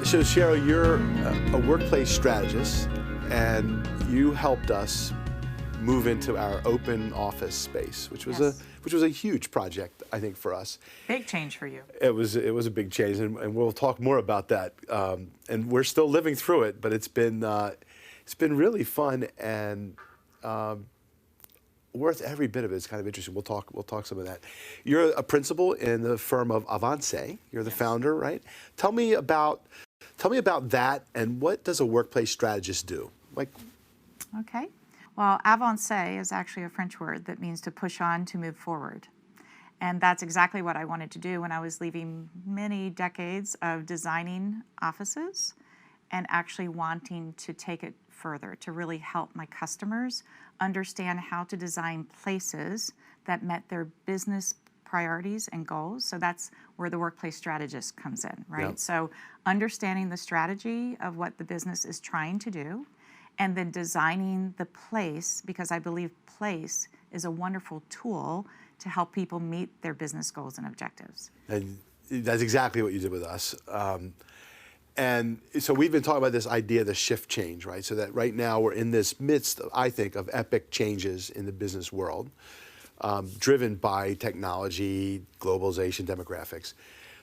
So Cheryl, you're a workplace strategist, and you helped us move into our open office space, which was a huge project, I think, for us. Big change for you. It was a big change, and we'll talk more about that. And we're still living through it, but it's been really fun and worth every bit of it. It's kind of interesting. We'll talk some of that. You're a principal in the firm of Avance. You're the founder, right? Tell me about that, and what does a workplace strategist do? Okay. Well, avancer is actually a French word that means to push on, to move forward. And that's exactly what I wanted to do when I was leaving many decades of designing offices and actually wanting to take it further, to really help my customers understand how to design places that met their business priorities and goals. So that's where the workplace strategist comes in, right? Yep. So understanding the strategy of what the business is trying to do, and then designing the place, because I believe place is a wonderful tool to help people meet their business goals and objectives. And that's exactly what you did with us. And so we've been talking about this idea, the shift change, right? So that right now we're in this midst, I think, of epic changes in the business world, driven by technology, globalization, demographics.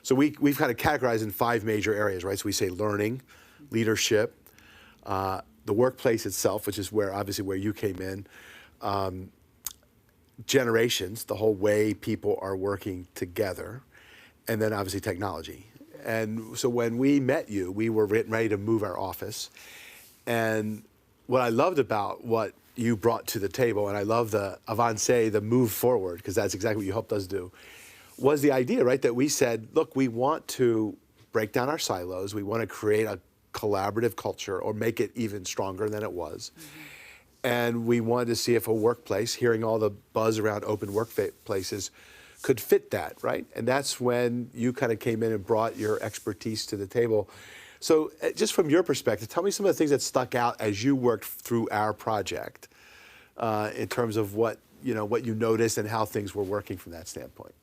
So we've kind of categorized in 5 major areas, right? So we say learning, leadership, the workplace itself, which is obviously where you came in, generations, the whole way people are working together, and then obviously technology. And so when we met you, we were ready to move our office. And what I loved about what you brought to the table, and I love the Avance, the move forward, because that's exactly what you helped us do, was the idea, right, that we said, look, we want to break down our silos. We want to create a collaborative culture, or make it even stronger than it was. Mm-hmm. And we wanted to see if a workplace, hearing all the buzz around open workplaces, could fit that, right? And that's when you kind of came in and brought your expertise to the table. So just from your perspective, tell me some of the things that stuck out as you worked through our project, in terms of what you noticed and how things were working from that standpoint.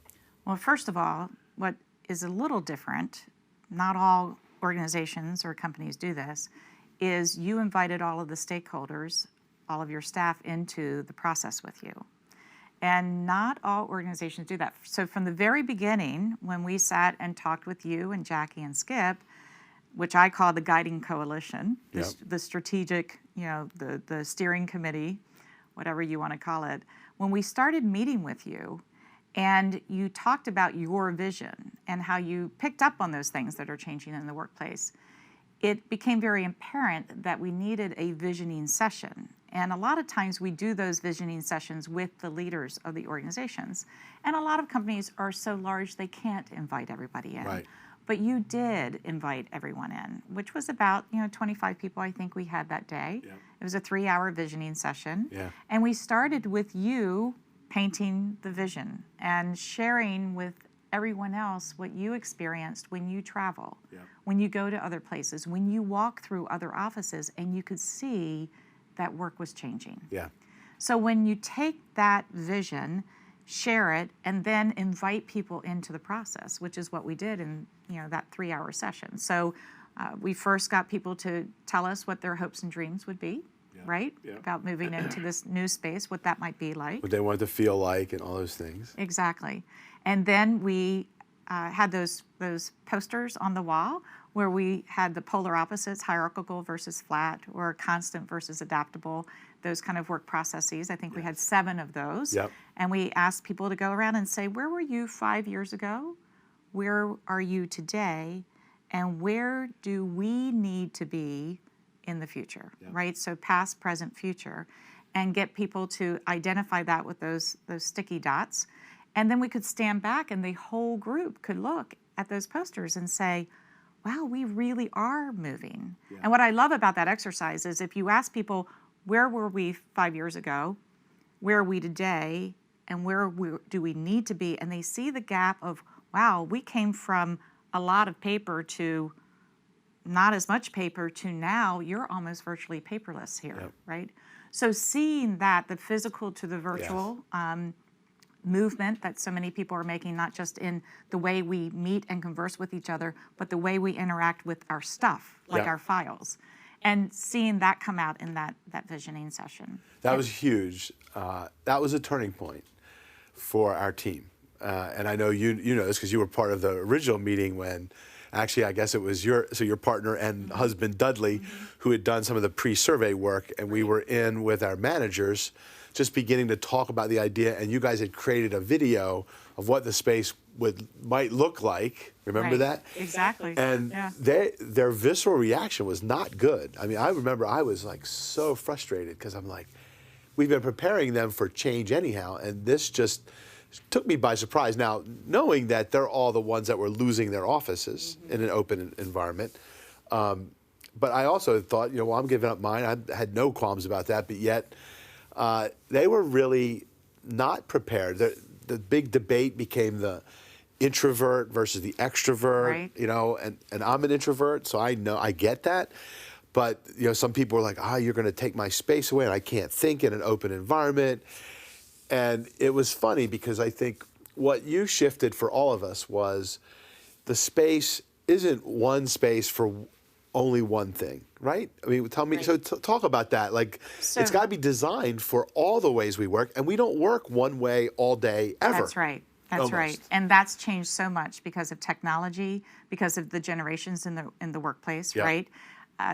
Well, first of all, what is a little different, not all organizations or companies do this, is you invited all of the stakeholders, all of your staff, into the process with you. And not all organizations do that. So from the very beginning, when we sat and talked with you and Jackie and Skip, which I call the guiding coalition, the strategic, the steering committee, whatever you want to call it, when we started meeting with you and you talked about your vision and how you picked up on those things that are changing in the workplace, it became very apparent that we needed a visioning session. And a lot of times we do those visioning sessions with the leaders of the organizations. And a lot of companies are so large they can't invite everybody in. Right. But you did invite everyone in, which was about 25 people I think we had that day. Yeah. It was a 3-hour visioning session. Yeah. And we started with you painting the vision and sharing with everyone else what you experienced when you travel, when you go to other places, when you walk through other offices, and you could see that work was changing. Yeah. So when you take that vision, share it, and then invite people into the process, which is what we did in that 3-hour session. So we first got people to tell us what their hopes and dreams would be, right? Yeah. About moving into this new space, what that might be like. What they wanted to feel like and all those things. Exactly. And then we had those posters on the wall where we had the polar opposites, hierarchical versus flat, or constant versus adaptable, those kind of work processes. I think we had 7 of those. Yep. And we asked people to go around and say, where were you 5 years ago? Where are you today? And where do we need to be in the future, right? So past, present, future, and get people to identify that with those sticky dots. And then we could stand back and the whole group could look at those posters and say, wow, we really are moving. Yeah. And what I love about that exercise is if you ask people, where were we 5 years ago? Where are we today? And where do we need to be? And they see the gap of, wow, we came from a lot of paper to not as much paper to now you're almost virtually paperless here, right? So seeing that, the physical to the virtual, movement that so many people are making, not just in the way we meet and converse with each other, but the way we interact with our stuff, like Yeah. our files. And seeing that come out in that visioning session. That was huge. That was a turning point for our team. And I know you know this because you were part of the original meeting when, actually, I guess it was your partner and husband Dudley, who had done some of the pre-survey work, and we were in with our managers, just beginning to talk about the idea. And you guys had created a video of what the space might look like. Remember Right. that? Exactly. And Yeah. their visceral reaction was not good. I mean, I remember I was like so frustrated because I'm like, we've been preparing them for change anyhow, and this just took me by surprise. Now, knowing that they're all the ones that were losing their offices in an open environment, but I also thought, well, I'm giving up mine. I had no qualms about that, but yet they were really not prepared. The big debate became the introvert versus the extrovert, Right. and I'm an introvert, so I get that. But, some people were like, you're going to take my space away and I can't think in an open environment. And it was funny because I think what you shifted for all of us was the space isn't one space for only one thing, right? I mean, tell me, Right. so talk about that. Like, So- it's got to be designed for all the ways we work, and we don't work one way all day ever. That's right. That's Almost. right. And that's changed so much because of technology, because of the generations in the workplace, Yeah. right?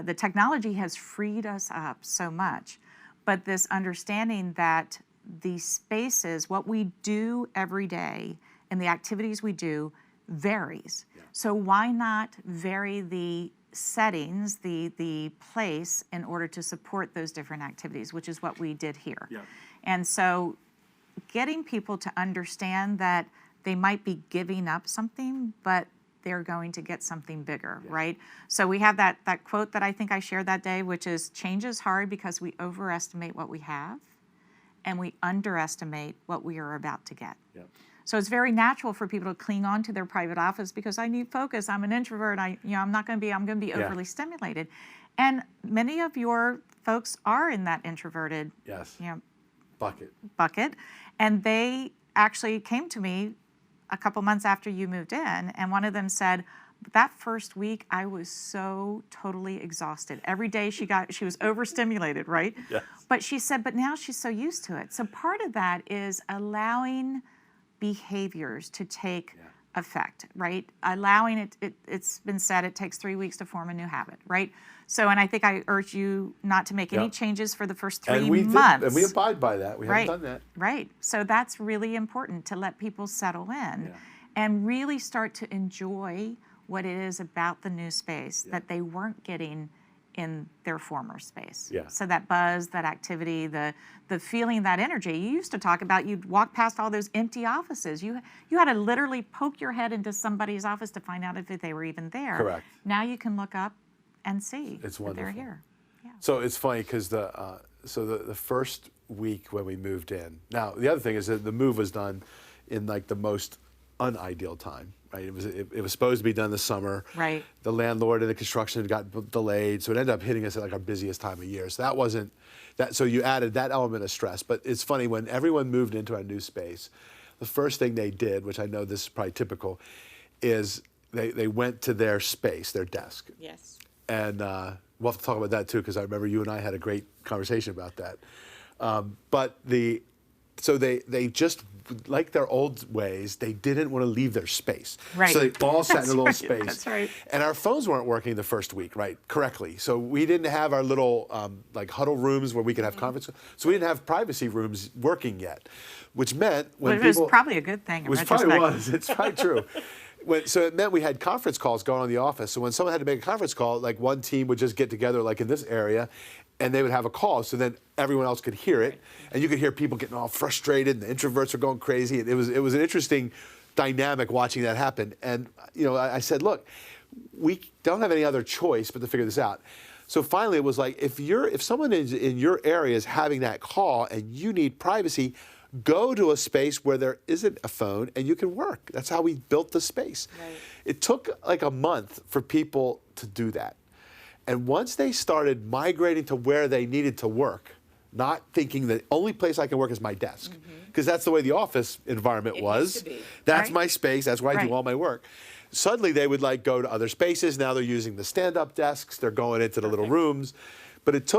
The technology has freed us up so much. But this understanding that the spaces, what we do every day and the activities we do varies. Yeah. So why not vary the settings, the place, in order to support those different activities, which is what we did here. Yeah. And so getting people to understand that they might be giving up something, but they're going to get something bigger, right? So we have that quote that I think I shared that day, which is, change is hard because we overestimate what we have and we underestimate what we are about to get. Yeah. So it's very natural for people to cling on to their private office because I need focus. I'm an introvert. I'm going to be Yeah. overly stimulated. And many of your folks are in that introverted Yes. bucket. Bucket. And they actually came to me a couple months after you moved in, and one of them said, that first week I was so totally exhausted. Every day she was overstimulated, right? Yes. But she said, but now she's so used to it. So part of that is allowing behaviors to take effect, right? Allowing it's been said it takes 3 weeks to form a new habit, right? So, and I think I urge you not to make any changes for the first 3 months. And we abide by that. We haven't done that. Right. So that's really important to let people settle in and really start to enjoy what it is about the new space that they weren't getting in their former space. Yeah. So that buzz, that activity, the feeling, that energy. You used to talk about, you'd walk past all those empty offices. You had to literally poke your head into somebody's office to find out if they were even there. Correct. Now you can look up and see It's that wonderful. they're here. Yeah. So it's funny because the first week when we moved in. Now the other thing is that the move was done in like the most unideal time, right? It was supposed to be done this summer. Right. The landlord and the construction got delayed, so it ended up hitting us at like our busiest time of year. So that wasn't that. So you added that element of stress. But it's funny when everyone moved into our new space, the first thing they did, which I know this is probably typical, is they went to their space, their desk. Yes. And we'll have to talk about that too, because I remember you and I had a great conversation about that. So they just, like their old ways, they didn't want to leave their space. Right. So they all sat in a That's little right. space. That's right. And our phones weren't working the first week, right, correctly. So we didn't have our little like huddle rooms where we could have conference. So we didn't have privacy rooms working yet, which meant when Well, it people. was probably a good thing in Which retrospect. probably was. It's probably true. So it meant we had conference calls going on in the office. So when someone had to make a conference call, like one team would just get together, like in this area, and they would have a call. So then everyone else could hear it, and you could hear people getting all frustrated, and the introverts were going crazy. And it was an interesting dynamic watching that happen. And I said, look, we don't have any other choice but to figure this out. So finally, it was like, if someone is in your area is having that call and you need privacy, go to a space where there isn't a phone and you can work. That's how we built the space. Right. It took like a month for people to do that. And once they started migrating to where they needed to work, not thinking the only place I can work is my desk, because that's the way the office environment was. used to be. That's Right. my space. That's where I Right. do all my work. Suddenly they would like go to other spaces. Now they're using the stand-up desks. They're going into the little rooms. But it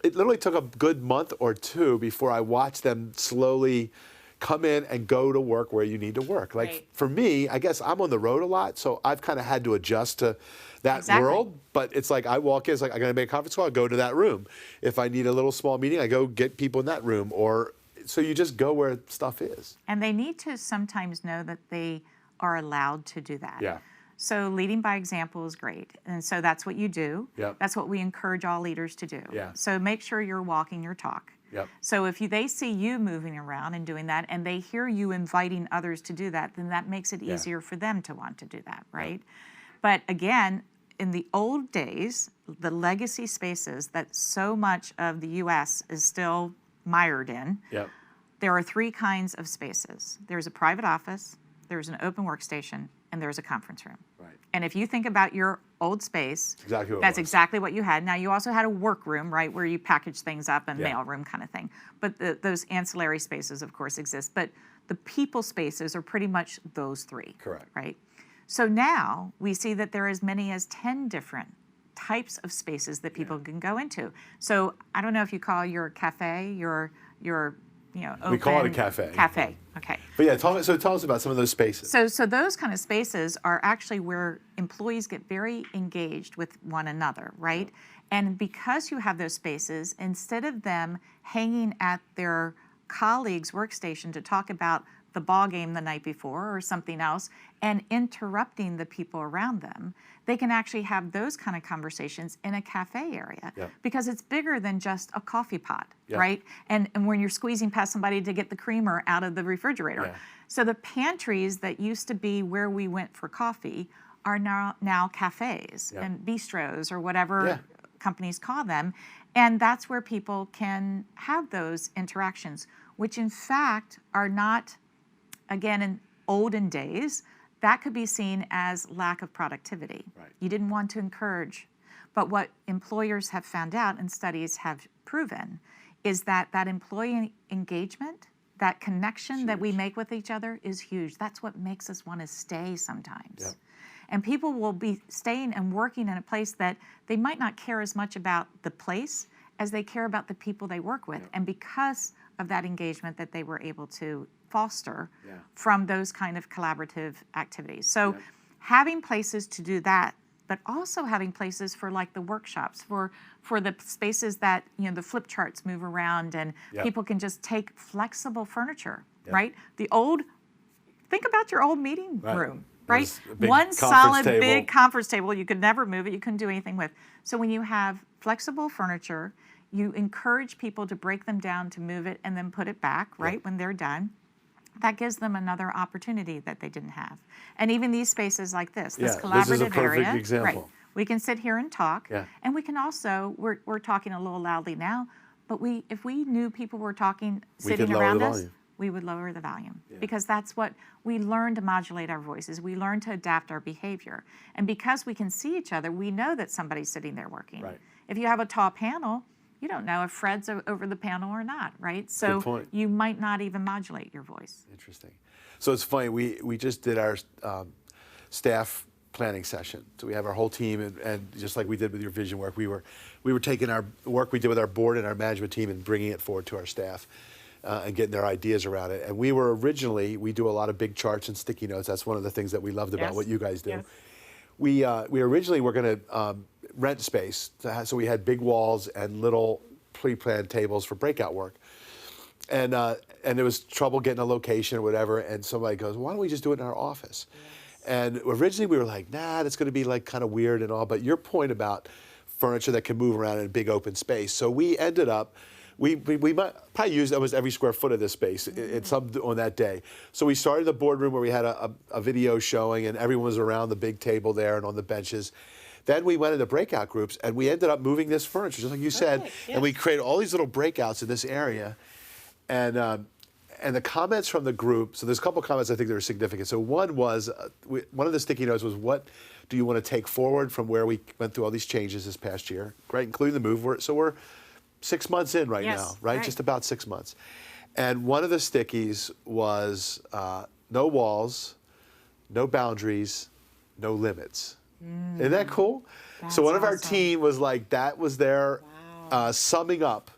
literally took a good month or two before I watched them slowly come in and go to work where you need to work. Like Right. for me, I guess I'm on the road a lot, so I've kind of had to adjust to that Exactly. world. But it's like I walk in, it's like I gotta make a conference call, I go to that room. If I need a little small meeting, I go get people in that room. Or so you just go where stuff is. And they need to sometimes know that they are allowed to do that. Yeah. So leading by example is great. And so that's what you do. Yep. That's what we encourage all leaders to do. Yeah. So make sure you're walking your talk. Yep. So if they see you moving around and doing that, and they hear you inviting others to do that, then that makes it Yeah. easier for them to want to do that, right? But again, in the old days, the legacy spaces that so much of the U.S. is still mired in, Yep. there are three kinds of spaces. There's a private office, there's an open workstation, and there's a conference room. Right. And if you think about your old space, Exactly what it that's was. exactly what you had. Now, you also had a workroom, right, where you package things up, and Yeah. mailroom kind of thing. But those ancillary spaces, of course, exist. But the people spaces are pretty much those three. Correct. Right? So now we see that there are as many as 10 different types of spaces that people can go into. So I don't know if you call your cafe your We call it a open cafe. Cafe, okay. But yeah, tell us about some of those spaces. So those kind of spaces are actually where employees get very engaged with one another, right? And because you have those spaces, instead of them hanging at their colleague's workstation to talk about the ball game the night before or something else and interrupting the people around them, they can actually have those kind of conversations in a cafe area Yep. because it's bigger than just a coffee pot, Yep. right? And when you're squeezing past somebody to get the creamer out of the refrigerator. Yeah. So the pantries that used to be where we went for coffee are now cafes Yeah. and bistros or whatever Yeah. companies call them. And that's where people can have those interactions, which in fact are not, again, in olden days, that could be seen as lack of productivity. Right. You didn't want to encourage. But what employers have found out and studies have proven is that employee engagement, that connection that we make with each other is huge. That's what makes us want to stay sometimes. Yep. And people will be staying and working in a place that they might not care as much about the place as they care about the people they work with. And because of that engagement that they were able to foster Yeah. from those kind of collaborative activities. So Yeah. having places to do that, but also having places for like the workshops, for the spaces that, the flip charts move around and Yeah. people can just take flexible furniture, Yeah. right? Think about your old meeting Right. room, It right? was a big One conference solid table. big conference table. You could never move it. You couldn't do anything with. So when you have flexible furniture, you encourage people to break them down to move it and then put it back, right, when they're done. That gives them another opportunity that they didn't have. And even these spaces like this Yeah, collaborative this is a perfect area. example. Right. We can sit here and talk. Yeah. And we can also, we're talking a little loudly now, but if we knew people were talking, We could sitting lower around the us, volume. we would lower the volume. Yeah. Because that's what we learn to modulate our voices. We learn to adapt our behavior. And because we can see each other, we know that somebody's sitting there working. Right. If you have a tall panel, you don't know if Fred's over the panel or not, right? So point. you might not even modulate your voice. Interesting. So it's funny, we just did our staff planning session. So we have our whole team, and just like we did with your vision work, we were taking our work we did with our board and our management team and bringing it forward to our staff and getting their ideas around it. And we do a lot of big charts and sticky notes. That's one of the things that we loved about Yes. what you guys do. Yes. We originally were going to rent space, so we had big walls and little pre-planned tables for breakout work. And there was trouble getting a location or whatever, and somebody goes, why don't we just do it in our office? Yes. And originally we were like, nah, that's going to be like kind of weird and all, but your point about furniture that can move around in a big open space. So we ended up, we might probably used almost every square foot of this space in some on that day. So we started the boardroom where we had a video showing and everyone was around the big table there and on the benches. Then we went into breakout groups and we ended up moving this furniture, just like you said, Perfect, and we yes. created all these little breakouts in this area. And the comments from the group, so there's a couple comments I think that are significant. So one was, one of the sticky notes was, what do you want to take forward from where we went through all these changes this past year, right, including the move. 6 months in right Yes, now, right? right. Just about 6 months. And one of the stickies was no walls, no boundaries, no limits. Isn't that cool? That's So one of our awesome. team was like, that was their summing up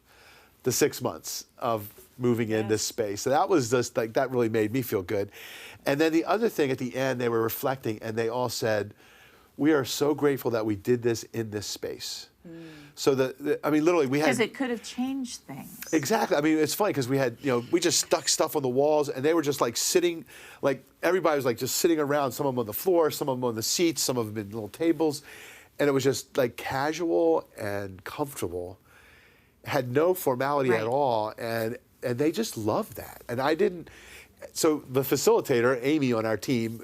the 6 months of moving in this space. So that was just like, that really made me feel good. And then the other thing at the end, they were reflecting and they all said, we are so grateful that we did this in this space. So I mean, literally we had. Because it could have changed things. Exactly. I mean, it's funny because we had, we just stuck stuff on the walls and they were just like sitting, like everybody was like just sitting around, some of them on the floor, some of them on the seats, some of them in little tables. And it was just like casual and comfortable, had no formality Right. at all. And they just loved that. And I didn't, so the facilitator, Amy on our team,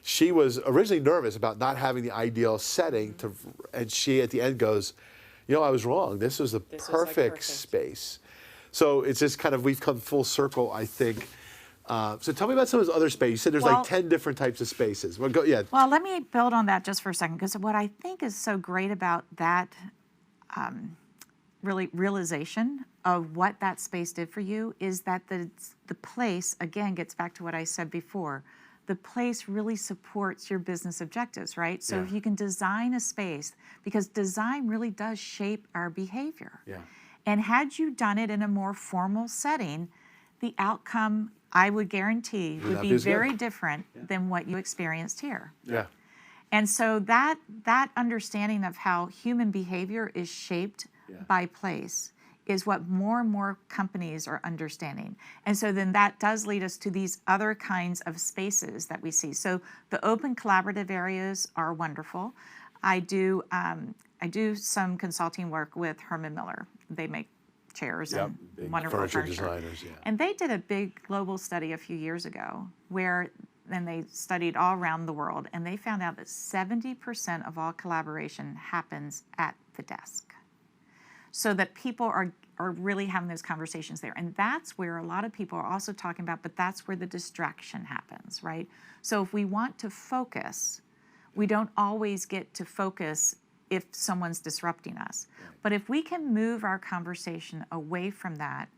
she was originally nervous about not having the ideal setting and she at the end goes, I was wrong. This was the perfect space. So it's just kind of, we've come full circle, I think. So tell me about some of those other spaces. You said there's like 10 different types of spaces. Well, yeah. Well, let me build on that just for a second, because what I think is so great about that realization of what that space did for you is that the place, again, gets back to what I said before. The place really supports your business objectives, right? So if you can design a space, because design really does shape our behavior. Yeah. And had you done it in a more formal setting, the outcome, I would guarantee, would be very different than what you experienced here. Yeah. And so that understanding of how human behavior is shaped by place is what more and more companies are understanding. And so then that does lead us to these other kinds of spaces that we see. So the open collaborative areas are wonderful. I do some consulting work with Herman Miller. They make chairs and wonderful furniture. Designers, And they did a big global study a few years ago and they studied all around the world, and they found out that 70% of all collaboration happens at the desk. So that people are really having those conversations there. And that's where a lot of people are also talking about, but that's where the distraction happens, right? So if we want to focus, we don't always get to focus if someone's disrupting us. But if we can move our conversation away from that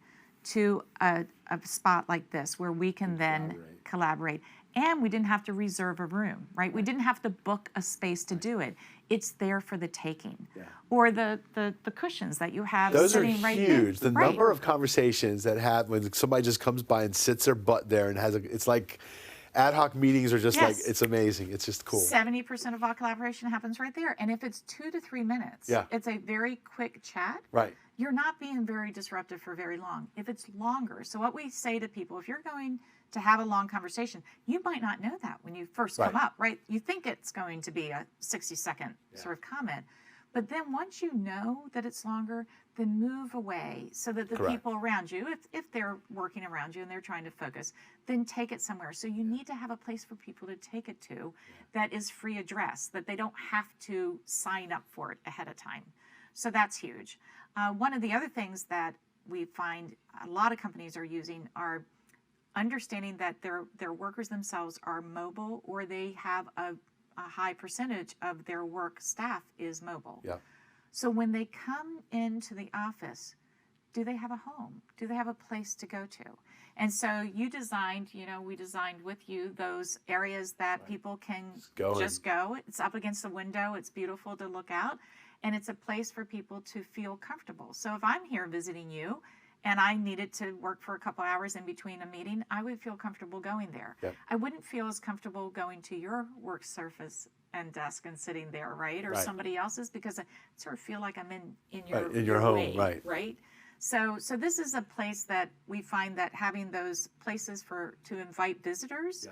to a spot like this where we can then collaborate. And we didn't have to reserve a room, right? We didn't have to book a space to do it. It's there for the taking. Or the cushions that you have Those are sitting right huge. there. The number of conversations that have when somebody just comes by and sits their butt there and it's like ad hoc meetings are just like, it's amazing. It's just cool. 70% of all collaboration happens right there. And if it's 2 to 3 minutes, it's a very quick chat. Right. You're not being very disruptive for very long. If it's longer, so what we say to people, if you're going to have a long conversation, you might not know that when you first come up, right? You think it's going to be a 60-second sort of comment. But then once you know that it's longer, then move away so that the people around you, if they're working around you and they're trying to focus, then take it somewhere. So you need to have a place for people to take it to that is free address, that they don't have to sign up for it ahead of time. So that's huge. One of the other things that we find a lot of companies are using are understanding that their workers themselves are mobile, or they have a high percentage of their work staff is mobile. So when they come into the office, do they have a home? Do they have a place to go to? And so you designed, we designed with you those areas that people can just go. It's up against the window. It's beautiful to look out. And it's a place for people to feel comfortable. So if I'm here visiting you and I needed to work for a couple hours in between a meeting, I would feel comfortable going there. I wouldn't feel as comfortable going to your work surface and desk and sitting there, right? Or somebody else's, because I sort of feel like I'm in your home, way, right? So this is a place that we find that having those places to invite visitors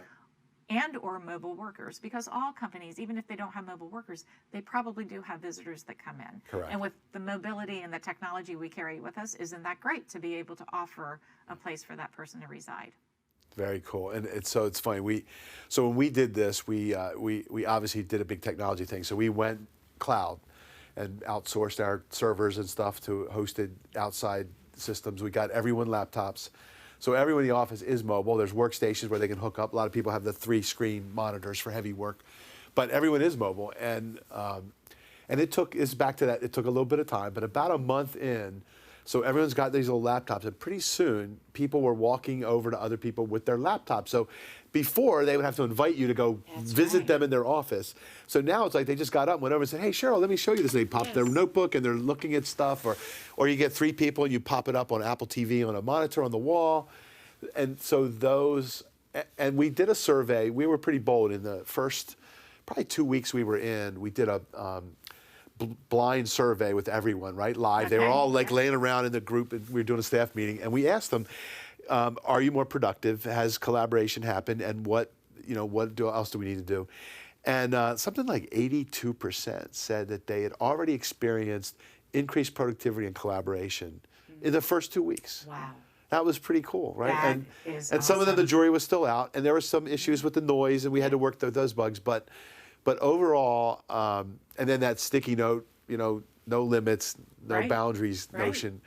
and or mobile workers, because all companies, even if they don't have mobile workers, they probably do have visitors that come in. And with the mobility and the technology we carry with us, isn't that great to be able to offer a place for that person to reside? Very cool. And it's funny. So when we did this, we obviously did a big technology thing. So we went cloud and outsourced our servers and stuff to hosted outside systems. We got everyone laptops. So everyone in the office is mobile. There's workstations where they can hook up. A lot of people have the 3-screen monitors for heavy work, but everyone is mobile. And And it's back to that, it took a little bit of time, but about a month in, so everyone's got these little laptops, and pretty soon people were walking over to other people with their laptops. So before, they would have to invite you to go visit them in their office. So now it's like they just got up and went over and said, hey, Cheryl, let me show you this. And they pop their notebook and they're looking at stuff, or you get 3 people and you pop it up on Apple TV on a monitor on the wall. And so and we did a survey. We were pretty bold in the first, probably 2 weeks we were in. We did a blind survey with everyone, right? Live. They were all like laying around in the group, and we were doing a staff meeting, and we asked them, are you more productive? Has collaboration happened? And what else do we need to do? And something like 82% said that they had already experienced increased productivity and collaboration in the first 2 weeks. Wow. That was pretty cool, right? That and is some of them, the awesome. jury was still out, and there were some issues with the noise, and we had to work through those bugs. But overall, and then that sticky note, no limits, no boundaries notion.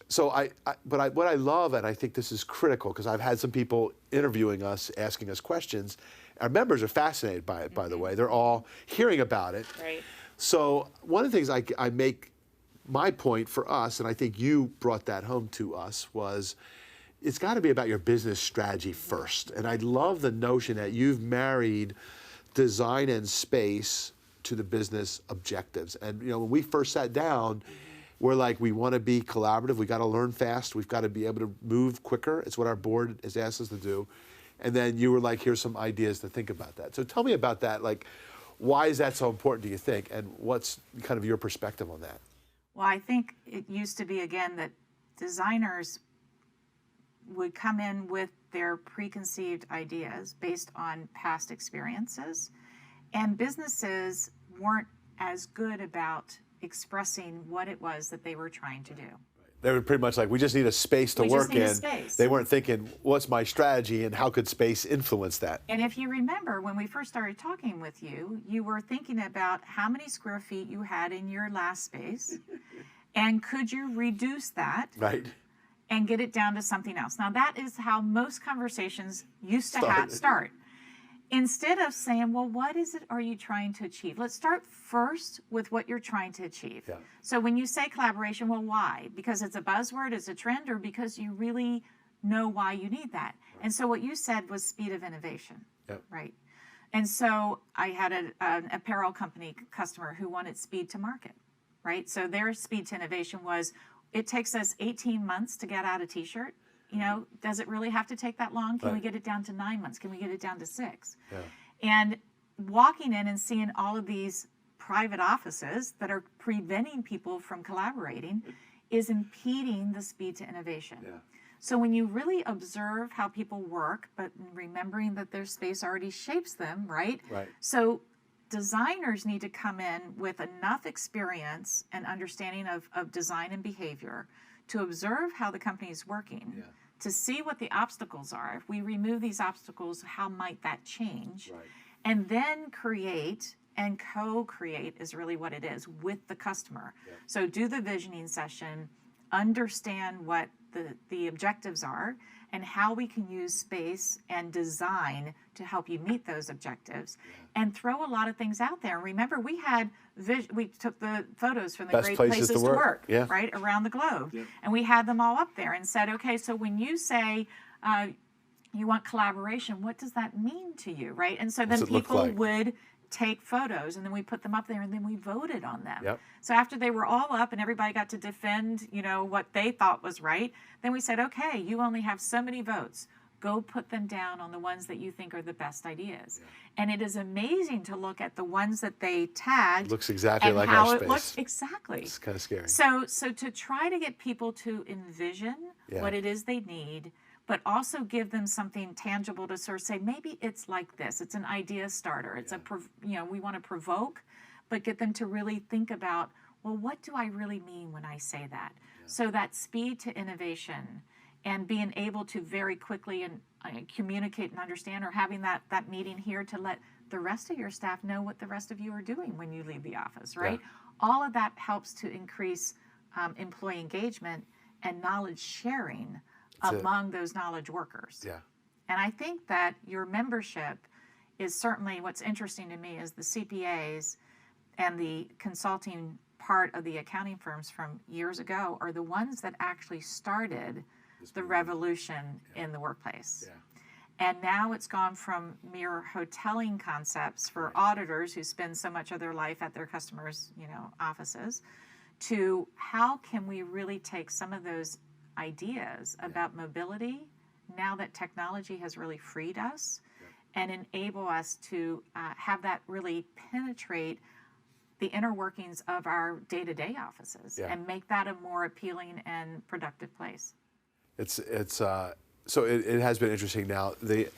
So what I love, and I think this is critical, because I've had some people interviewing us, asking us questions. Our members are fascinated by it, by the way. They're all hearing about it. Right. So one of the things I make my point for us, and I think you brought that home to us, was it's got to be about your business strategy first. And I love the notion that you've married design and space to the business objectives. And when we first sat down, we're like, we want to be collaborative. We got to learn fast. We've got to be able to move quicker. It's what our board has asked us to do. And then you were like, here's some ideas to think about that. So tell me about that. Like, why is that so important, do you think? And what's kind of your perspective on that? Well, I think it used to be, again, that designers would come in with their preconceived ideas based on past experiences, and businesses weren't as good about expressing what it was that they were trying to do. They were pretty much like, we just need a space to work in. They weren't thinking, what's my strategy and how could space influence that? And if you remember, when we first started talking with you, you were thinking about how many square feet you had in your last space, and could you reduce that and get it down to something else? Now, that is how most conversations used to start. Instead of saying, well, what is it are you trying to achieve? Let's start first with what you're trying to achieve. Yeah. So when you say collaboration, well, why? Because it's a buzzword, it's a trend, or because you really know why you need that? Right. And so what you said was speed of innovation, right? And so I had an apparel company customer who wanted speed to market, right? So their speed to innovation was, it takes us 18 months to get out a t-shirt. Does it really have to take that long? Can we get it down to 9 months? Can we get it down to 6? Yeah. And walking in and seeing all of these private offices that are preventing people from collaborating is impeding the speed to innovation. Yeah. So when you really observe how people work, but remembering that their space already shapes them, right? So designers need to come in with enough experience and understanding of design and behavior to observe how the company is working, to see what the obstacles are. If we remove these obstacles, how might that change? And then create and co-create is really what it is with the customer. So do the visioning session, understand what the objectives are, and how we can use space and design to help you meet those objectives, and throw a lot of things out there. Remember, we took the photos from the Best great places to work right, around the globe, and we had them all up there and said, okay, so when you say you want collaboration, what does that mean to you, right? And so then people would take photos, and then we put them up there, and then we voted on them. So after they were all up and everybody got to defend, what they thought was right, then we said, okay, you only have so many votes. Go put them down on the ones that you think are the best ideas. And it is amazing to look at the ones that they tagged. Looks exactly like how our it space. looks exactly. It's kind of scary. So to try to get people to envision what it is they need, but also give them something tangible to sort of say, maybe it's like this. It's an idea starter. It's we want to provoke, but get them to really think about, well, what do I really mean when I say that? So that speed to innovation and being able to very quickly and communicate and understand, or having that meeting here to let the rest of your staff know what the rest of you are doing when you leave the office, right? All of that helps to increase employee engagement and knowledge sharing among those knowledge workers. And I think that your membership is certainly, what's interesting to me is the CPAs and the consulting part of the accounting firms from years ago are the ones that actually started the revolution in the workplace. Yeah. And now it's gone from mere hoteling concepts for auditors who spend so much of their life at their customers', offices, to how can we really take some of those ideas about mobility now that technology has really freed us and enable us to have that really penetrate the inner workings of our day-to-day offices and make that a more appealing and productive place. So it has been interesting now.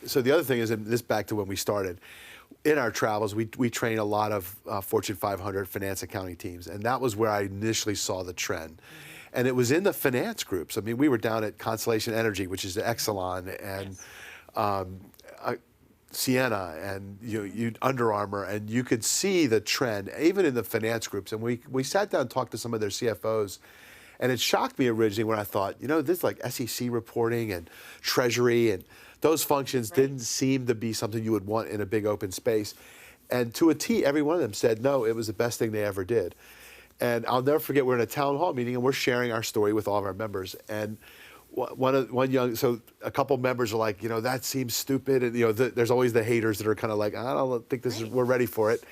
So the other thing is, and this back to when we started, in our travels, we train a lot of Fortune 500 finance accounting teams, and that was where I initially saw the trend. And it was in the finance groups. I mean, we were down at Constellation Energy, which is the Exelon, and Sienna, and Under Armour, and you could see the trend, even in the finance groups. And we sat down and talked to some of their CFOs, and it shocked me originally when I thought, this like SEC reporting and treasury and those functions didn't seem to be something you would want in a big open space. And to a T, every one of them said, no, it was the best thing they ever did. And I'll never forget, we're in a town hall meeting and we're sharing our story with all of our members. And so a couple members are like, that seems stupid. And, there's always the haters that are kind of like, I don't think we're ready for it.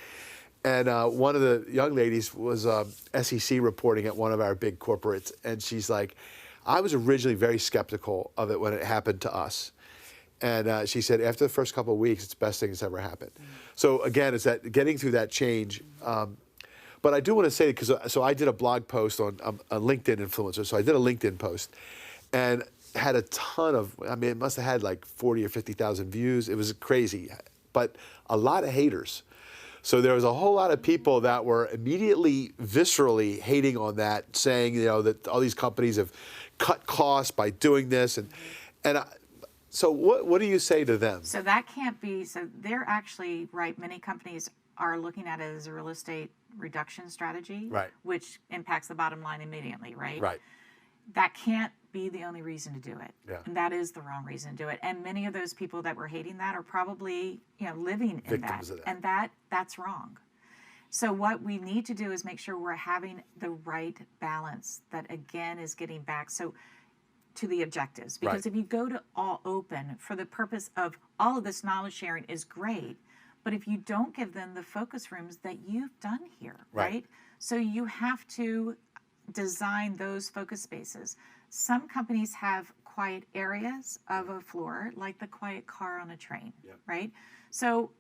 And one of the young ladies was SEC reporting at one of our big corporates. And she's like, I was originally very skeptical of it when it happened to us. And she said, after the first couple of weeks, it's the best thing that's ever happened. So again, it's that getting through that change. But I do want to say, so I did a blog post on a LinkedIn influencer. So I did a LinkedIn post and had a ton of, it must have had like 40 or 50,000 views. It was crazy, but a lot of haters. So there was a whole lot of people that were immediately, viscerally hating on that, saying, that all these companies have cut costs by doing this. So what do you say to them? So that can't be, so they're actually, right, many companies are looking at it as a real estate reduction strategy, which impacts the bottom line immediately, right? Right. That can't be the only reason to do it. Yeah. And that is the wrong reason to do it. And many of those people that were hating that are probably, living in Victims of that. And that's wrong. So what we need to do is make sure we're having the right balance that, again, is getting back to the objectives. Because if you go to all open for the purpose of all of this knowledge sharing is great, but if you don't give them the focus rooms that you've done here, right? So you have to design those focus spaces. Some companies have quiet areas of a floor, like the quiet car on a train, right? So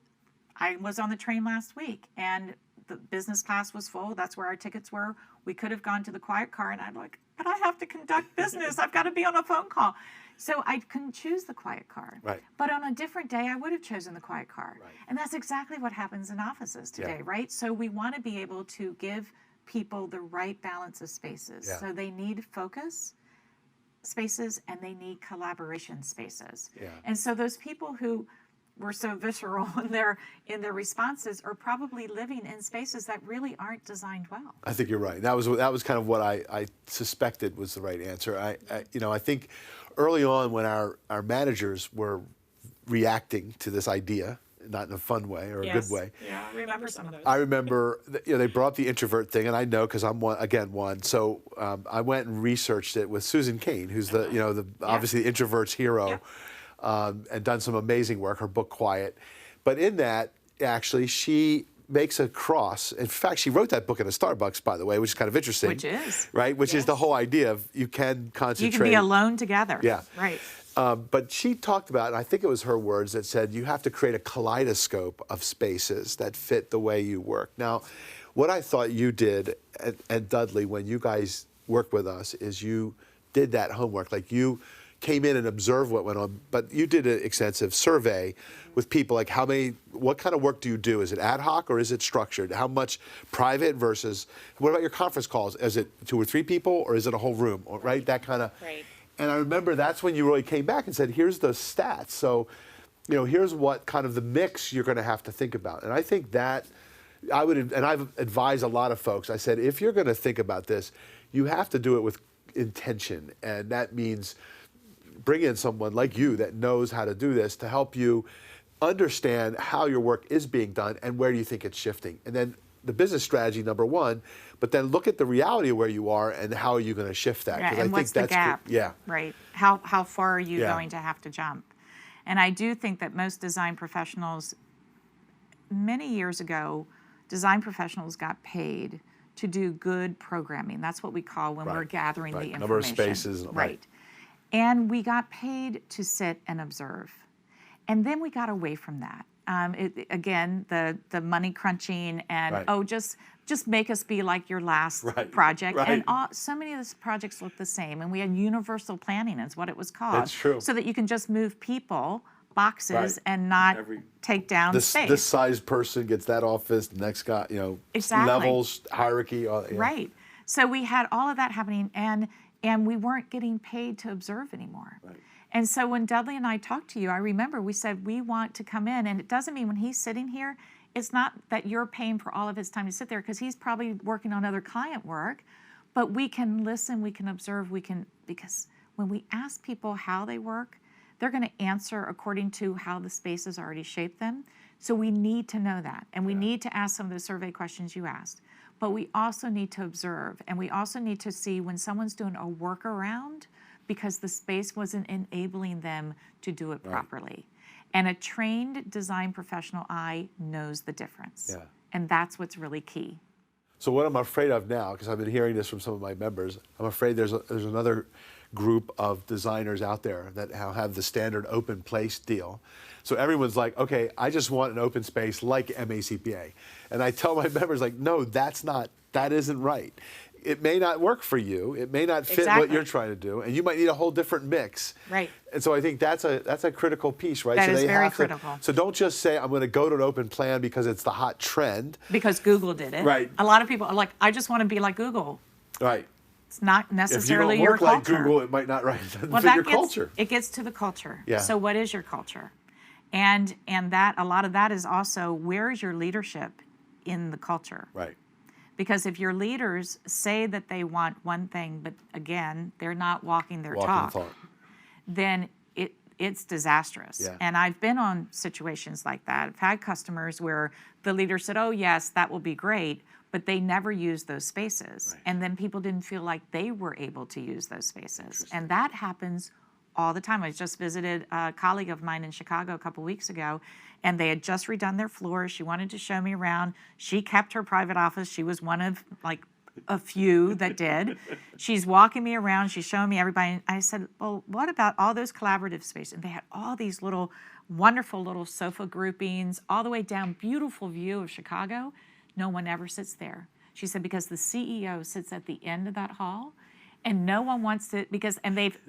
I was on the train last week and the business class was full. That's where our tickets were. We could have gone to the quiet car and I'm like, but I have to conduct business. I've got to be on a phone call. So I couldn't choose the quiet car. Right. But on a different day, I would have chosen the quiet car. Right. And that's exactly what happens in offices today, right? So we want to be able to give people the right balance of spaces. So they need focus spaces and they need collaboration spaces. And so those people who were so visceral in their responses are probably living in spaces that really aren't designed well. I think you're right. That was kind of what I suspected was the right answer. I think early on when our managers were reacting to this idea, not in a fun way or a good way. Yeah, I remember some of those. I remember they brought up the introvert thing, and I know because I'm one. So I went and researched it with Susan Cain, who's the obviously the introvert's hero. And done some amazing work, her book Quiet. But in that, actually, she makes a cross. In fact, she wrote that book in a Starbucks, by the way, which is kind of interesting. Which is. Right? Which is the whole idea of you can concentrate. You can be alone together. Yeah. Right. But she talked about, and I think it was her words, that said you have to create a kaleidoscope of spaces that fit the way you work. Now, what I thought you did at Dudley when you guys worked with us is you did that homework. Like you came in and observed what went on, but you did an extensive survey with people, like what kind of work do you do? Is it ad hoc or is it structured? How much private versus, what about your conference calls? Is it 2 or 3 people or is it a whole room, right? That kind of. Right. And I remember that's when you really came back and said, here's the stats. So, here's what kind of the mix you're going to have to think about. And I think that and I've advised a lot of folks, I said, if you're going to think about this, you have to do it with intention. And that means bring in someone like you that knows how to do this to help you understand how your work is being done and where do you think it's shifting. And then the business strategy, number one, but then look at the reality of where you are and how are you going to shift that? Yeah, 'Cause and what's the gap? Yeah. Right. How far are you Yeah. going to have to jump? And I do think that most design professionals, many years ago, design professionals got paid to do good programming. That's what we call when we're Right. gathering the information. Number of spaces. Right. And we got paid to sit and observe. And then we got away from that. Again, the money crunching and Right. just make us be like your last Right. project. Right. And so many of these projects look the same. And we had universal planning is what it was called. That's true. So that you can just move people, boxes, Right. and not take down space. This size person gets that office, the next guy, Exactly. levels, hierarchy. Yeah. Right. So we had all of that happening, and we weren't getting paid to observe anymore. Right. And so when Dudley and I talked to you, I remember we said we want to come in, and it doesn't mean when he's sitting here, it's not that you're paying for all of his time to sit there because he's probably working on other client work, but we can listen, we can observe, because when we ask people how they work, they're going to answer according to how the space has already shaped them. So we need to know that, and we need to ask some of the survey questions you asked. But we also need to observe, and we also need to see when someone's doing a workaround because the space wasn't enabling them to do it properly. And a trained design professional eye knows the difference. Yeah. And that's what's really key. So what I'm afraid of now, because I've been hearing this from some of my members, I'm afraid there's another group of designers out there that have the standard open place deal. So everyone's like, okay, I just want an open space like MACPA. And I tell my members, like, no, that isn't right. It may not work for you. It may not fit what you're trying to do, and you might need a whole different mix. Right. And so I think that's a critical piece, right? That so is they very have critical. So don't just say I'm going to go to an open plan because it's the hot trend. Because Google did it. Right. A lot of people are like, I just want to be like Google. Right. It's not If you necessarily don't your work like culture. Google, it might not fit Well, your culture. It gets to the culture. Yeah. So what is your culture? And that a lot of that is also where is your leadership in the culture? Right. Because if your leaders say that they want one thing, but again, they're not walking their talk, then it's disastrous. Yeah. And I've been on situations like that. I've had customers where the leader said, oh, yes, that will be great, but they never used those spaces. Right. And then people didn't feel like they were able to use those spaces. And that happens all the time. I just visited a colleague of mine in Chicago a couple weeks ago, and they had just redone their floors. She wanted to show me around. She kept her private office. She was one of like a few that did. She's walking me around. She's showing me everybody. And I said, well, what about all those collaborative spaces? And they had all these little, wonderful little sofa groupings all the way down, beautiful view of Chicago. No one ever sits there. She said, because the CEO sits at the end of that hall, and no one wants to,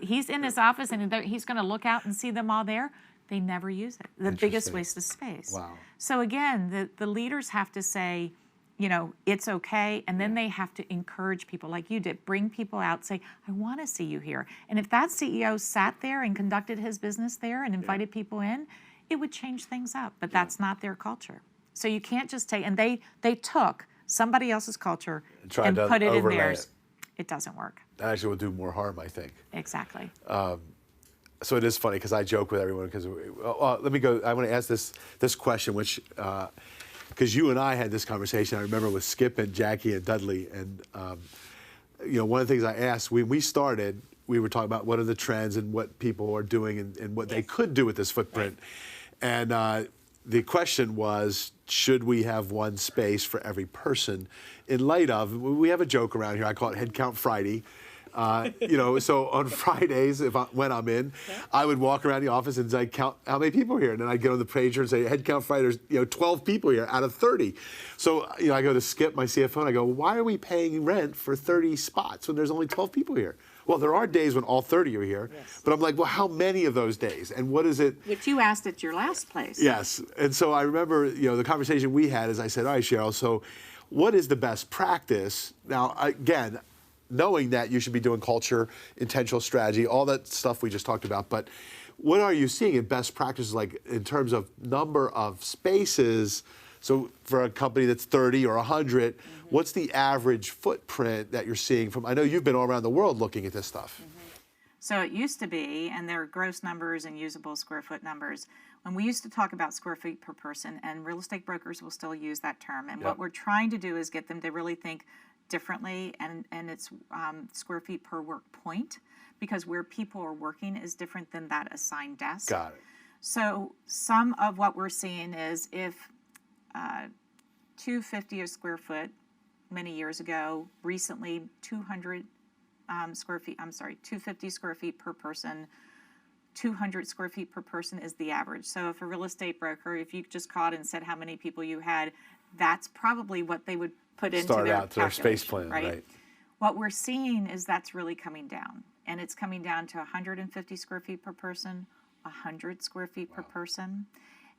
he's in his office and he's going to look out and see them all there. They never use it. The biggest waste of space. Wow. So again, the leaders have to say, it's okay, and then they have to encourage people like you did. Bring people out, say, I want to see you here. And if that CEO sat there and conducted his business there and invited people in, it would change things up, but that's not their culture. So you can't just take, and they took somebody else's culture and put it in theirs. It doesn't work. That actually will do more harm, I think. Exactly. So it is funny because I joke with everyone because let me go. I want to ask this question, which because you and I had this conversation. I remember with Skip and Jackie and Dudley, and one of the things I asked when we started, we were talking about what are the trends and what people are doing and what they could do with this footprint, and the question was, should we have one space for every person? In light of, we have a joke around here. I call it Head Count Friday. So on Fridays, when I'm in, I would walk around the office and I'd count how many people are here, and then I'd get on the pager and say, Head Count Friday, there's 12 people here out of 30. So I go to Skip, my CFO, and I go, why are we paying rent for 30 spots when there's only 12 people here? Well, there are days when all 30 are here, but I'm like, well, how many of those days, and what is it? Which you asked at your last place. Yes, and so I remember, the conversation we had is I said, all right, Cheryl, so what is the best practice? Now, again, knowing that you should be doing culture, intentional strategy, all that stuff we just talked about, but what are you seeing in best practices, like in terms of number of spaces? So for a company that's 30 or 100, what's the average footprint that you're seeing from, I know you've been all around the world looking at this stuff. So it used to be, and there are gross numbers and usable square foot numbers, And we used to talk about square feet per person, and real estate brokers will still use that term. And Yep. what we're trying to do is get them to really think differently, and it's square feet per work point, because where people are working is different than that assigned desk. Got it. So some of what we're seeing is if 250 a square foot many years ago, recently 200 square feet, 250 square feet per person, 200 square feet per person is the average. So if a real estate broker, if you just called and said how many people you had, that's probably what they would put into Start their out to their space calculation, plan, right? What we're seeing is that's really coming down, and it's coming down to 150 square feet per person, 100 square feet per person.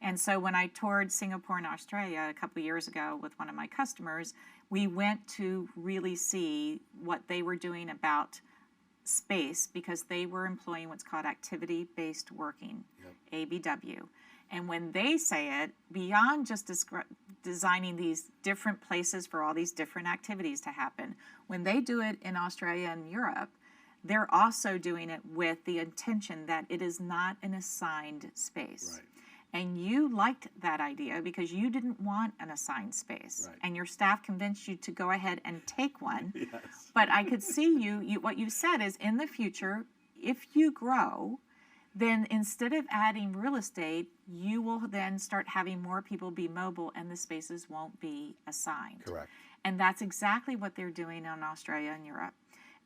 And so when I toured Singapore and Australia a couple of years ago with one of my customers, we went to really see what they were doing about space, because they were employing what's called activity-based working, ABW. And when they say it, beyond just designing these different places for all these different activities to happen, when they do it in Australia and Europe, they're also doing it with the intention that it is not an assigned space. Right. And you liked that idea because you didn't want an assigned space. Right. And your staff convinced you to go ahead and take one. Yes. But I could see what you said is, in the future, if you grow, then instead of adding real estate, you will then start having more people be mobile, and the spaces won't be assigned. Correct. And that's exactly what they're doing in Australia and Europe.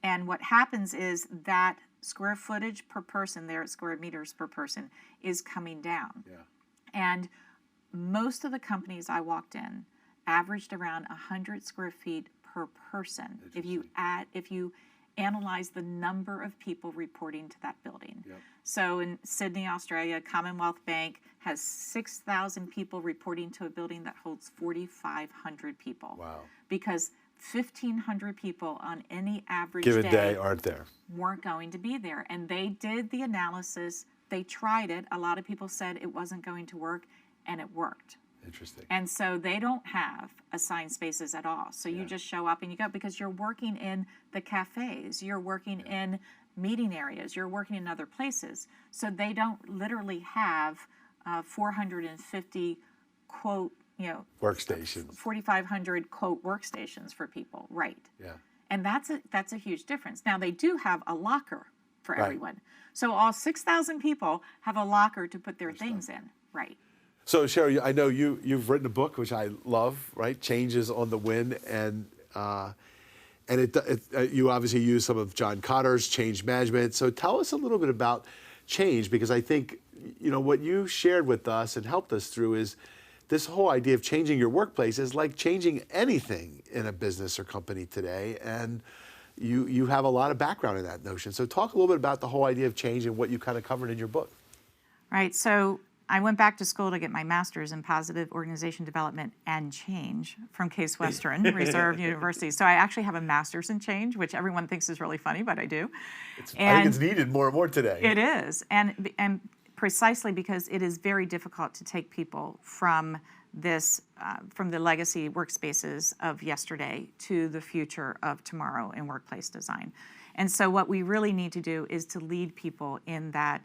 And what happens is that square footage per person, there at square meters per person, is coming down. Yeah. And most of the companies I walked in averaged around 100 square feet per person if you analyze the number of people reporting to that building. Yep. So in Sydney, Australia, Commonwealth Bank has 6,000 people reporting to a building that holds 4,500 people. Wow. Because 1,500 people on any average Given day aren't there. weren't going to be there. And they did the analysis. They tried it. A lot of people said it wasn't going to work, and it worked. Interesting. And so they don't have assigned spaces at all. So you just show up and you go, because you're working in the cafes, you're working in meeting areas, you're working in other places. So they don't literally have 450 quote, Workstations. 4,500 quote workstations for people, right? Yeah. And that's a huge difference. Now they do have a locker for Right. everyone. So all 6,000 people have a locker to put their things in, right? So Cheryl, I know you've written a book which I love, right? Changes on the Win, and you obviously use some of John Cotter's change management. So tell us a little bit about change, because I think what you shared with us and helped us through is this whole idea of changing your workplace is like changing anything in a business or company today, and you have a lot of background in that notion. So talk a little bit about the whole idea of change and what you kind of covered in your book. Right. So I went back to school to get my master's in positive organization development and change from Case Western Reserve University. So I actually have a master's in change, which everyone thinks is really funny, but I do. I think it's needed more and more today. It is, and precisely because it is very difficult to take people from from the legacy workspaces of yesterday to the future of tomorrow in workplace design. And so what we really need to do is to lead people in that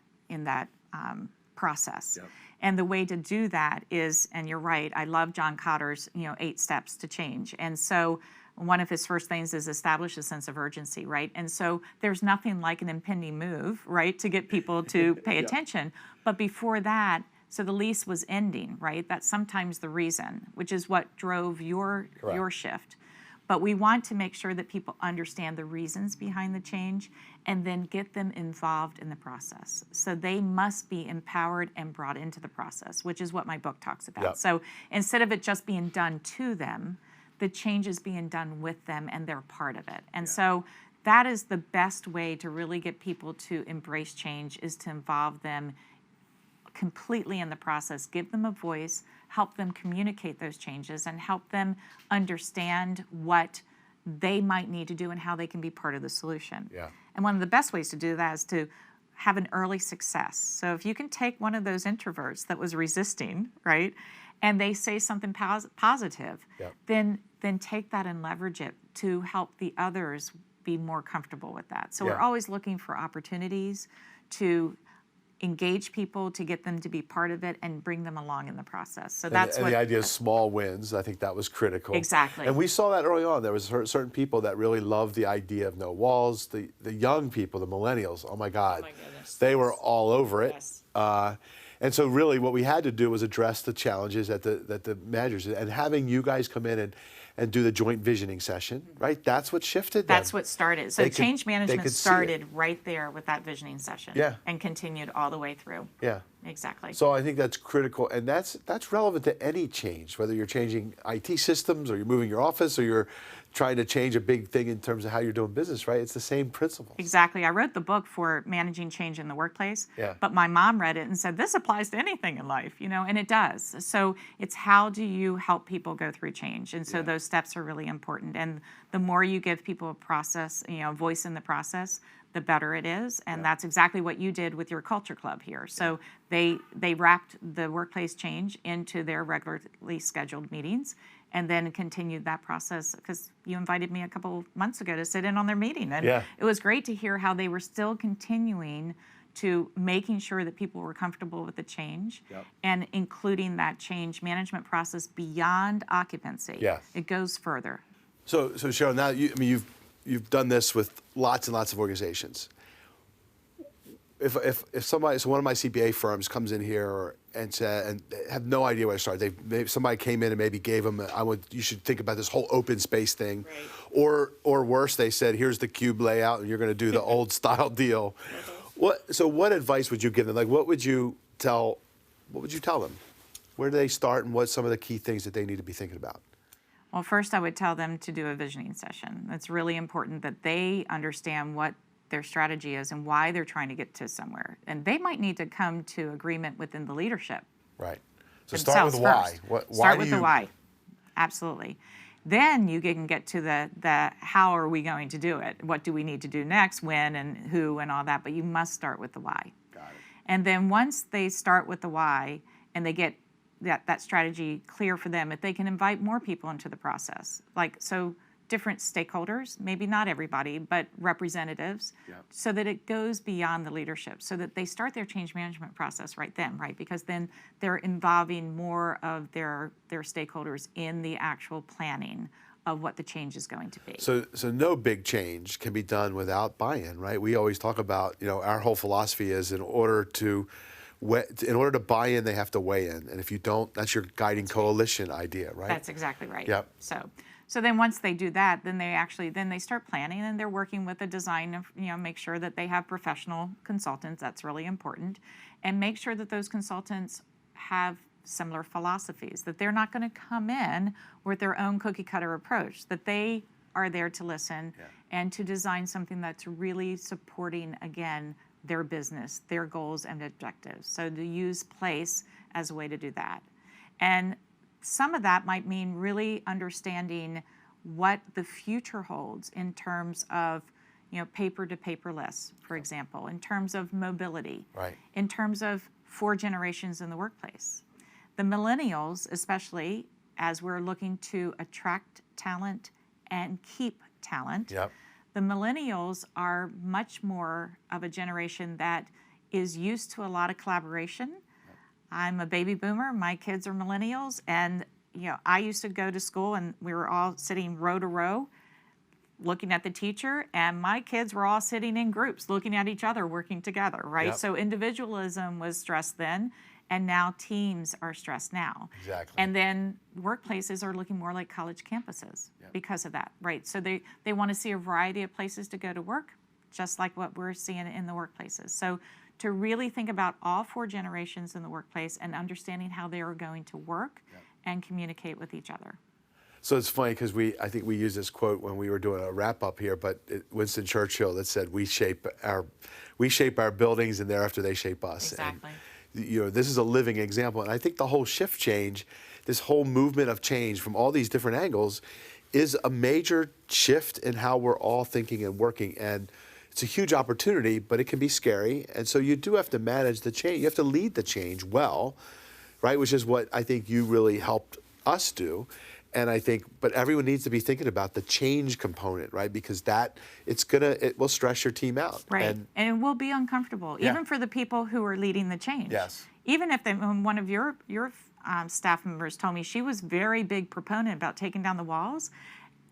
process. Yep. And the way to do that is, and you're right, I love John Cotter's 8 steps to change. And so one of his first things is establish a sense of urgency, right? And so there's nothing like an impending move, right, to get people to pay attention. But before that, so the lease was ending, right? That's sometimes the reason, which is what drove your shift. But we want to make sure that people understand the reasons behind the change and then get them involved in the process. So they must be empowered and brought into the process, which is what my book talks about. Yep. So instead of it just being done to them, the change is being done with them and they're part of it. And so that is the best way to really get people to embrace change, is to involve them completely in the process, give them a voice, help them communicate those changes, and help them understand what they might need to do and how they can be part of the solution. Yeah. And one of the best ways to do that is to have an early success. So if you can take one of those introverts that was resisting, right, and they say something positive, then take that and leverage it to help the others be more comfortable with that. So we're always looking for opportunities to engage people to get them to be part of it and bring them along in the process. So And, that's and what the idea of small wins, I think that was critical. Exactly. And we saw that early on. There was certain people that really loved the idea of no walls. The young people, the millennials, oh my God, my goodness, they were yes. all over it. Yes. And so really what we had to do was address the challenges that the managers, and having you guys come in and do the joint visioning session, right? That's what shifted them. That's what started. So They could- change they management could see it. started right there with that visioning session. Yeah. And continued all the way through. Yeah. Exactly. So I think that's critical, and that's relevant to any change, whether you're changing IT systems or you're moving your office or you're trying to change a big thing in terms of how you're doing business, right? It's the same principles. Exactly. I wrote the book for managing change in the workplace, Yeah. but my mom read it and said, this applies to anything in life, and it does. So it's how do you help people go through change? And so those steps are really important. And the more you give people a process, a voice in the process, the better it is. And that's exactly what you did with your culture club here. So they wrapped the workplace change into their regularly scheduled meetings and then continued that process, because you invited me a couple months ago to sit in on their meeting. And it was great to hear how they were still continuing to making sure that people were comfortable with the change and including that change management process beyond occupancy. Yeah. It goes further. So Cheryl, now you've done this with lots and lots of organizations. If somebody, so one of my CPA firms comes in here and have no idea where to start. Somebody came in and maybe gave them, you should think about this whole open space thing, or worse, they said, here's the cube layout and you're going to do the old style deal. What advice would you give them? Like, what would you tell them? Where do they start, and what's some of the key things that they need to be thinking about? Well, first I would tell them to do a visioning session. It's really important that they understand what their strategy is and why they're trying to get to somewhere. And they might need to come to agreement within the leadership. Right. So start with themselves why. first. Start with the why. Absolutely. Then you can get to the how are we going to do it? What do we need to do next, when and who and all that, but you must start with the why. Got it. And then once they start with the why and they get that strategy clear for them, if they can invite more people into the process, so different stakeholders, maybe not everybody, but representatives, so that it goes beyond the leadership, so that they start their change management process right then, right? Because then they're involving more of their stakeholders in the actual planning of what the change is going to be. So no big change can be done without buy-in, right? We always talk about, our whole philosophy is in order to buy in, they have to weigh in. And if you don't, that's your guiding coalition idea, right? That's exactly right. Yep. So then once they do that, then they start planning, and they're working with a design of, make sure that they have professional consultants. That's really important. And make sure that those consultants have similar philosophies, that they're not going to come in with their own cookie cutter approach, that they are there to listen and to design something that's really supporting, again, their business, their goals and objectives. So to use place as a way to do that. And some of that might mean really understanding what the future holds in terms of, paper to paperless, for example, in terms of mobility, in terms of 4 generations in the workplace. The millennials, especially as we're looking to attract talent and keep talent, the millennials are much more of a generation that is used to a lot of collaboration. I'm a baby boomer, my kids are millennials, and I used to go to school and we were all sitting row to row looking at the teacher, and my kids were all sitting in groups looking at each other, working together, right? So individualism was stressed then, and now teams are stressed now. Exactly. And then workplaces are looking more like college campuses because of that, right? So they want to see a variety of places to go to work, just like what we're seeing in the workplaces. So to really think about all 4 generations in the workplace and understanding how they are going to work and communicate with each other. So it's funny because I think we used this quote when we were doing a wrap up here, but Winston Churchill that said, we shape our buildings and thereafter they shape us. Exactly. And, this is a living example. And I think the whole shift change, this whole movement of change from all these different angles is a major shift in how we're all thinking and working. And it's a huge opportunity, but it can be scary. And so you do have to manage the change. You have to lead the change well, right? Which is what I think you really helped us do. And I think, but everyone needs to be thinking about the change component, right? Because it will stress your team out. Right. And And it will be uncomfortable, Yeah. even for the people who are leading the change. Yes. Even if one of your staff members told me she was very big proponent about taking down the walls,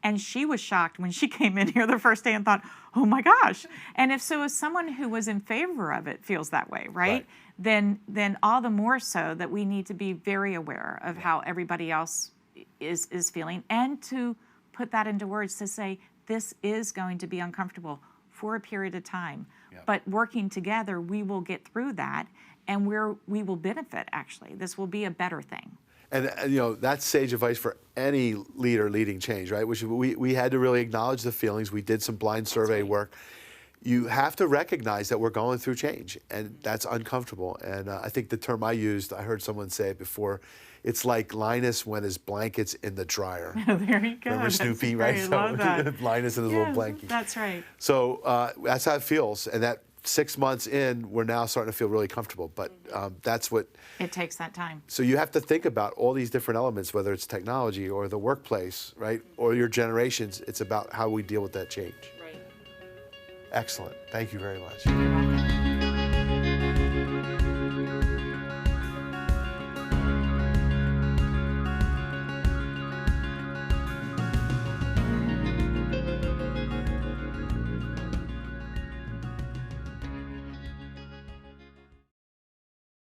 and she was shocked when she came in here the first day and thought, "Oh my gosh!" And if someone who was in favor of it feels that way, right? Then all the more so that we need to be very aware of how everybody else is feeling, and to put that into words to say this is going to be uncomfortable for a period of time, but working together we will get through that, and we will benefit. Actually, this will be a better thing. And that's sage advice for any leader leading change, right? Which we had to really acknowledge the feelings. We did some blind survey work. You have to recognize that we're going through change, and that's uncomfortable. And I think the term I used, I heard someone say it before, it's like Linus when his blanket's in the dryer. There you go. Remember Snoopy, That's right? great. I love that. Linus and his little blankie. That's right. So that's how it feels. And that 6 months in, we're now starting to feel really comfortable. But that's what... It takes that time. So you have to think about all these different elements, whether it's technology or the workplace, right? Or your generations. It's about how we deal with that change. Right. Excellent. Thank you very much.